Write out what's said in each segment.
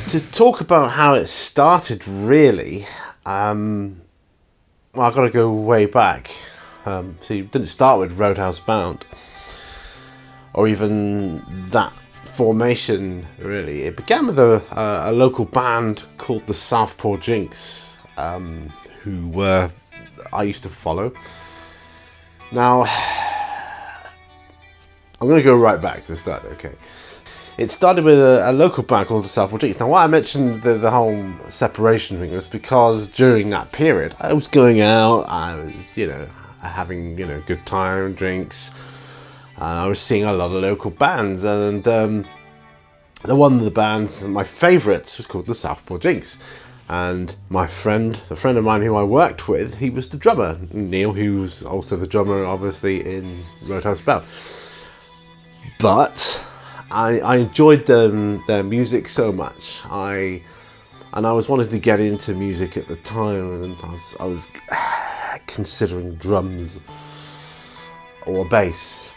To talk about how it started, really, well, I've got to go way back. So you didn't start with Roadhouse Bound, or even that formation, really. It began with a local band called the Southpaw Jinx, who I used to follow. Now, I'm going to go right back to the start, okay? It started with a local band called the Southpaw Jinx. Now, why I mentioned the whole separation thing was because during that period, I was going out, I was, having, good time, drinks. I was seeing a lot of local bands, and one of the bands, my favourites, was called the Southpaw Jinx. And my friend, the friend of mine who I worked with, he was the drummer, Neil, who was also the drummer, obviously, in Roadhouse Bound. But I enjoyed their music so much. I was wanting to get into music at the time, and I was considering drums or bass.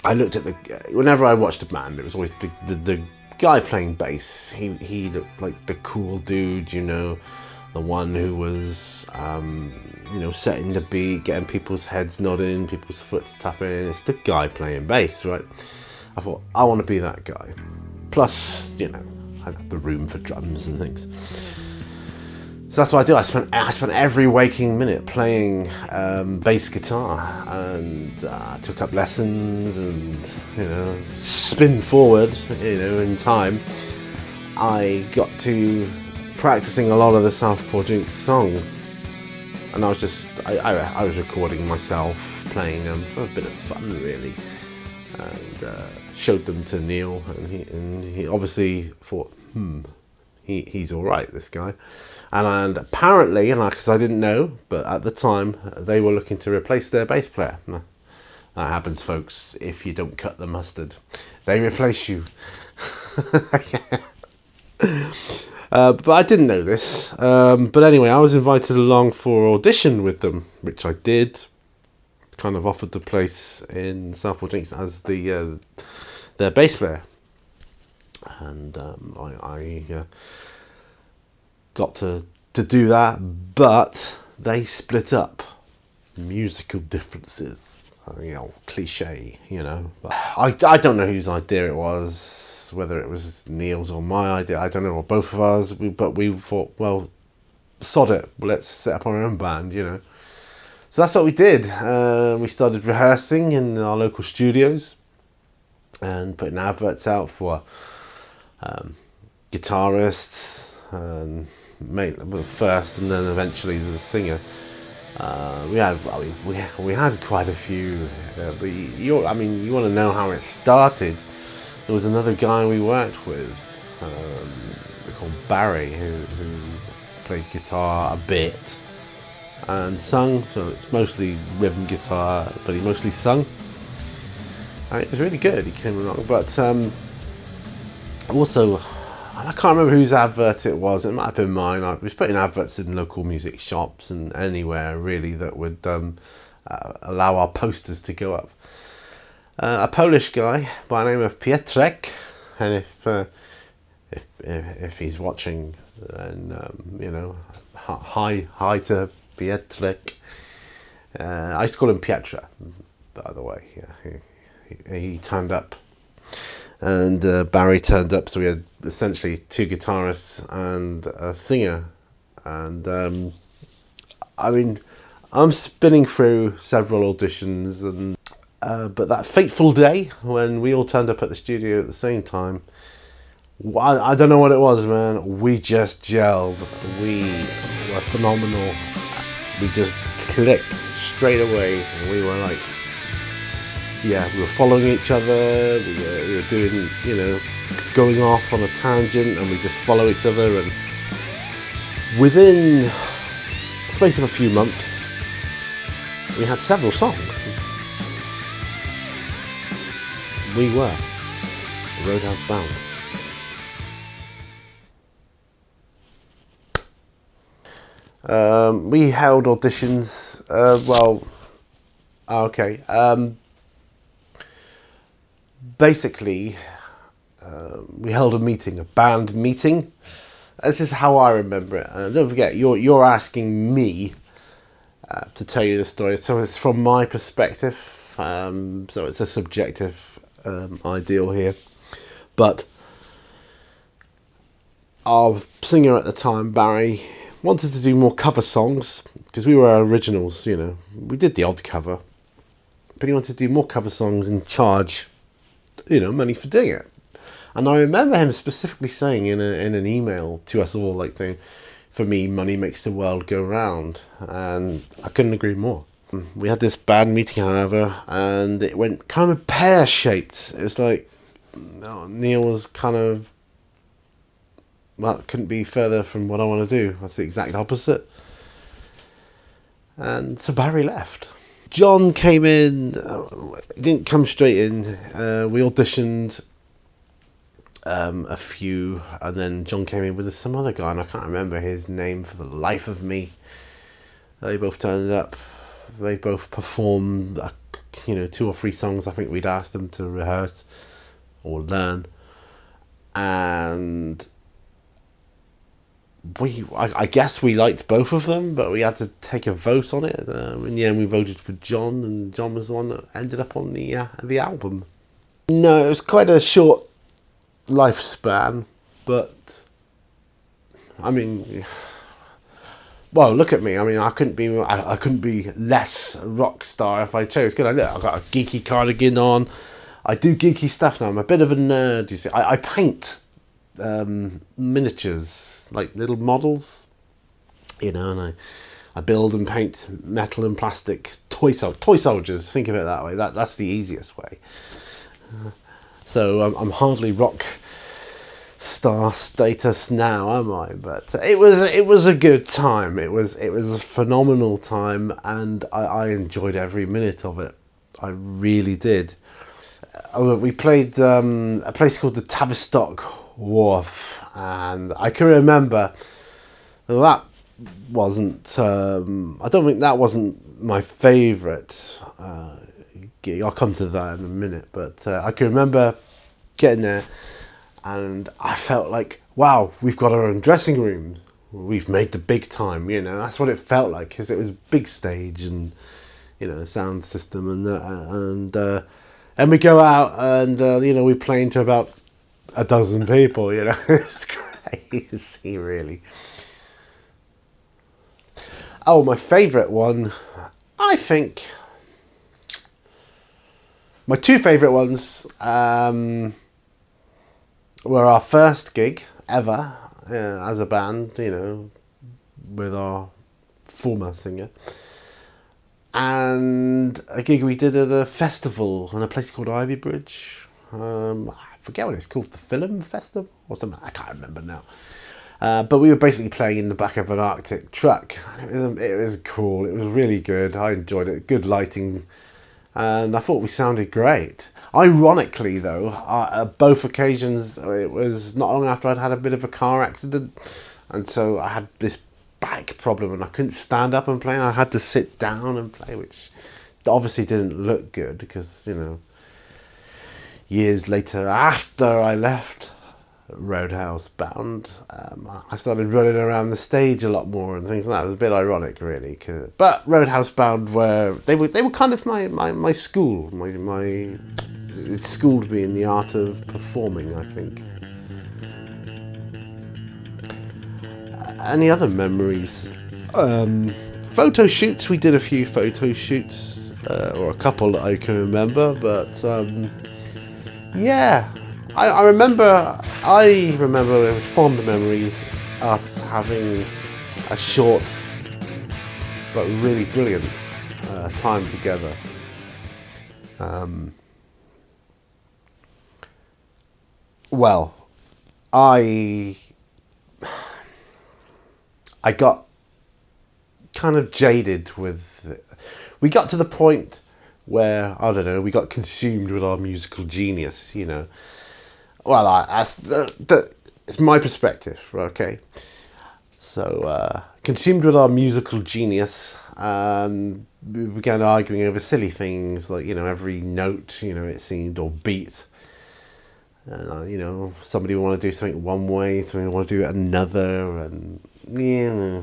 I looked at whenever I watched a band, it was always the guy playing bass. He looked like the cool dude, the one who was setting the beat, getting people's heads nodding, people's foot tapping. It's the guy playing bass, right? I thought, I want to be that guy. Plus, I have the room for drums and things. So that's what I do. I spent every waking minute playing bass guitar, and took up lessons, and spin forward. In time, I got to practicing a lot of the Southpaw Jinx songs, and I was recording myself playing them for a bit of fun, really, and showed them to Neil, and he obviously thought, he's all right, this guy. And apparently, because I didn't know, but at the time, they were looking to replace their bass player. That happens, folks, if you don't cut the mustard. They replace you. But I didn't know this. But anyway, I was invited along for audition with them, which I did. Kind of offered the place in Southpaw Jinx as their bass player. And I got to do that, but they split up. Musical differences, cliche, But I don't know whose idea it was, whether it was Neil's or my idea, I don't know, or both of ours, but we thought, well, sod it, let's set up our own band, So that's what we did. We started rehearsing in our local studios and putting adverts out for guitarists, first, and then eventually the singer. We had quite a few, but you want to know how it started. There was another guy we worked with, called Barry, who played guitar a bit and sung. So it's mostly rhythm guitar, but he mostly sung. And it was really good. He came along, but also, I can't remember whose advert it was. It might have been mine. I was putting adverts in local music shops and anywhere really that would allow our posters to go up. A Polish guy by the name of Pietrek, and if he's watching, then hi to Pietrek. I used to call him Pietra, by the way. Yeah, he turned up. And Barry turned up, so we had essentially two guitarists and a singer. And I'm spinning through several auditions, and but that fateful day when we all turned up at the studio at the same time, I don't know what it was, man. We just gelled. We were phenomenal. We just clicked straight away. We were like, yeah, we were following each other, we were doing, going off on a tangent, and we just follow each other, and within the space of a few months, we had several songs. We were Roadhouse Bound. We held auditions, basically, we held a meeting, a band meeting. This is how I remember it. Don't forget, you're asking me to tell you the story, so it's from my perspective. So it's a subjective ideal here, but our singer at the time, Barry, wanted to do more cover songs because we were originals. We did the odd cover, but he wanted to do more cover songs and charge, money for doing it. And I remember him specifically saying in an email to us all, like saying, "For me, money makes the world go round," and I couldn't agree more. We had this band meeting, however, and it went kind of pear-shaped. It was like Neil was kind of, well, it couldn't be further from what I want to do. That's the exact opposite. And so Barry left. John came in, didn't come straight in. We auditioned a few, and then John came in with some other guy, and I can't remember his name for the life of me. They both turned up. They both performed, 2 or 3 songs I think we'd asked them to rehearse or learn, and I guess we liked both of them, but we had to take a vote on it. In the end, we voted for John, and John was the one that ended up on the album. No, it was quite a short lifespan, but I mean, well, look at me. I mean, I couldn't be less a rock star if I chose. Could I? Look, I've got a geeky cardigan on. I do geeky stuff now. I'm a bit of a nerd. You see, I paint miniatures, like little models, and I build and paint metal and plastic toy soldiers. Think of it that way. That's the easiest way. So I'm hardly rock star status now, am I? But it was a good time. It was a phenomenal time, and I enjoyed every minute of it. I really did. We played a place called the Tavistock Wharf, and I can remember that wasn't. I don't think that wasn't my favourite gig. I'll come to that in a minute, but I can remember getting there, and I felt like, wow, we've got our own dressing room. We've made the big time. That's what it felt like, because it was big stage and sound system, and we go out and we play to about a dozen people. It's crazy, really. Oh, my favourite one, I think. My 2 favourite ones were our first gig ever as a band, with our former singer, and a gig we did at a festival in a place called Ivy Bridge. I forget what it's called, the Film Festival or something. I can't remember now. But we were basically playing in the back of an Arctic truck. It was cool. It was really good. I enjoyed it. Good lighting. And I thought we sounded great. Ironically, though, at both occasions, it was not long after I'd had a bit of a car accident. And so I had this back problem, and I couldn't stand up and play. I had to sit down and play, which obviously didn't look good because, years later, after I left Roadhouse Bound, I started running around the stage a lot more and things like that. It was a bit ironic, really. But Roadhouse Bound they were kind of my school. It schooled me in the art of performing, I think. Any other memories? Photo shoots. We did a few photo shoots, or a couple that I can remember. But yeah. I remember with fond memories us having a short but really brilliant time together. Well, I got kind of jaded with it. We got to the point where, I don't know, we got consumed with our musical genius, Well, it's my perspective, okay? So, consumed with our musical genius, we began arguing over silly things like, every note, it seemed, or beat. You know, somebody want to do something one way, somebody want to do it another, and yeah.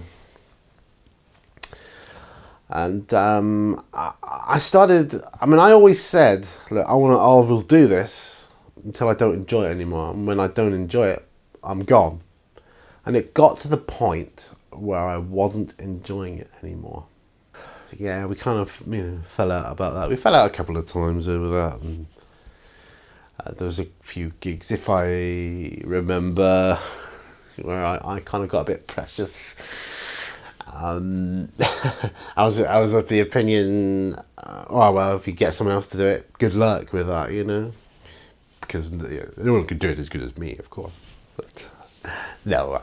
And I started. I mean, I always said, look, I will do this until I don't enjoy it anymore. And when I don't enjoy it, I'm gone. And it got to the point where I wasn't enjoying it anymore. Yeah, we kind of fell out about that. We fell out a couple of times over that, and there was a few gigs, if I remember, where I kind of got a bit precious. I was of the opinion, oh well, if you get someone else to do it, good luck with that, because no one could do it as good as me, of course. But no,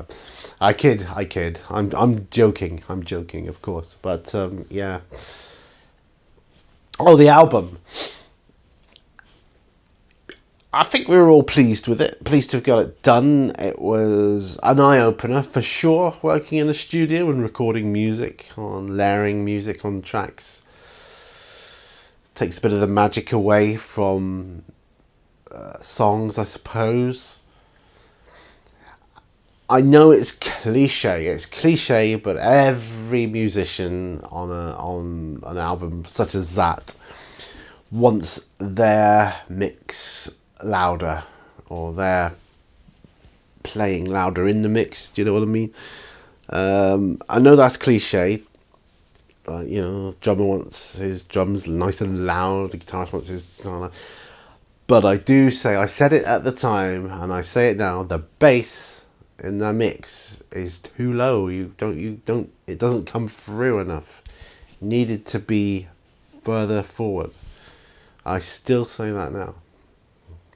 I kid. I'm joking, of course. But yeah. Oh, the album. I think we were all pleased with it. Pleased to have got it done. It was an eye-opener for sure, working in a studio and recording music, layering music on tracks. Takes a bit of the magic away from songs, I suppose. I know it's cliche, but every musician on an album such as that wants their mix louder, or they're playing louder in the mix. Do you know what I mean? I know that's cliche. The drummer wants his drums nice and loud. The guitarist wants his. But I said it at the time, and I say it now. The bass in the mix is too low. It doesn't come through enough. Needed to be further forward. I still say that now.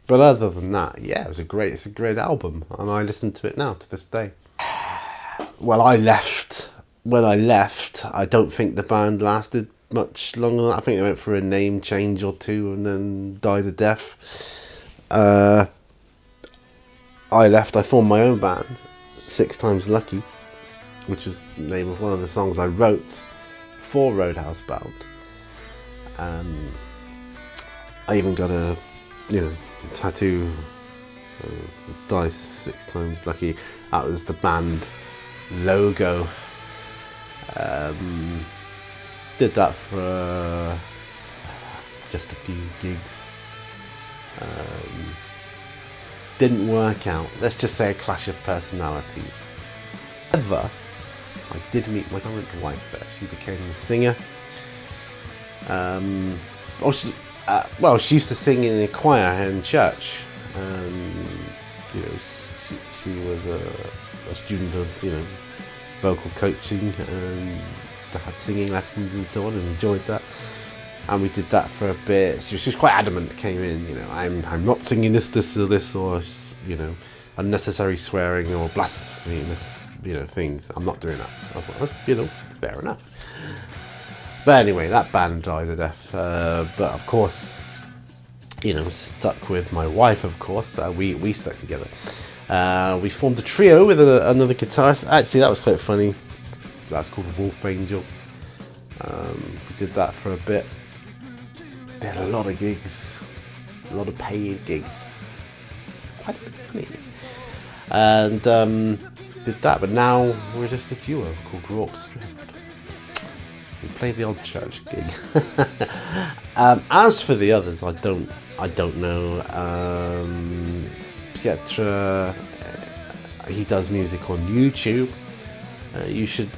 But other than that, yeah, it's a great album, and I listen to it now to this day. Well, when I left, I don't think the band lasted much longer than that. I think they went for a name change or two and then died a death. I left, I formed my own band, 6 Times Lucky, which is the name of one of the songs I wrote for Roadhouse Bound. I even got a tattoo, dice 6 Times Lucky. That was the band logo. Did that for just a few gigs. Didn't work out. Let's just say a clash of personalities. However, I did meet my current wife there. She became a singer. She used to sing in the choir in church. She was a student of vocal coaching, and had singing lessons and so on, and enjoyed that. And we did that for a bit. She was quite adamant. Came in, I'm not singing this, or unnecessary swearing or blasphemous, things. I'm not doing that. I thought, fair enough. But anyway, that band died a death. But of course, stuck with my wife. Of course, we stuck together. We formed a trio with another guitarist. Actually, that was quite funny. That's called Wolf Angel. We did that for a bit. Did a lot of gigs, a lot of paid gigs. Quite funny. And did that, but now we're just a duo called Rorke's Drift. We play the odd church gig. As for the others, I don't know. Pietra, he does music on YouTube. You should,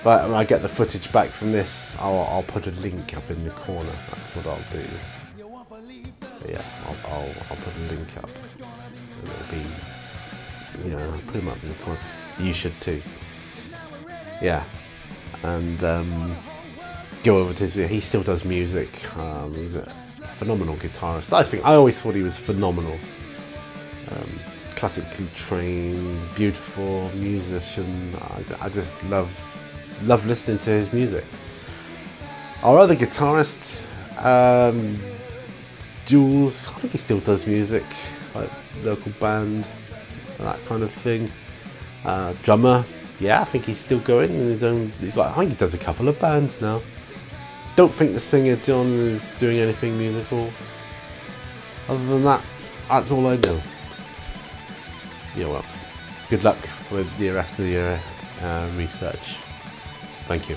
But when I get the footage back from this, I'll put a link up in the corner. That's what I'll do. Yeah, I'll put a link up. And it'll be, I'll put him up in the corner. You should too. Yeah. And go over to his video. He still does music. He's a phenomenal guitarist. I always thought he was phenomenal. Classically trained, beautiful musician. I just love listening to his music. Our other guitarist, Jules, I think he still does music, like local band, that kind of thing. Drummer, yeah, I think he's still going in his own. I think he does a couple of bands now. Don't think the singer John is doing anything musical. Other than that, that's all I know. Yeah, well, good luck with the rest of your research. Thank you.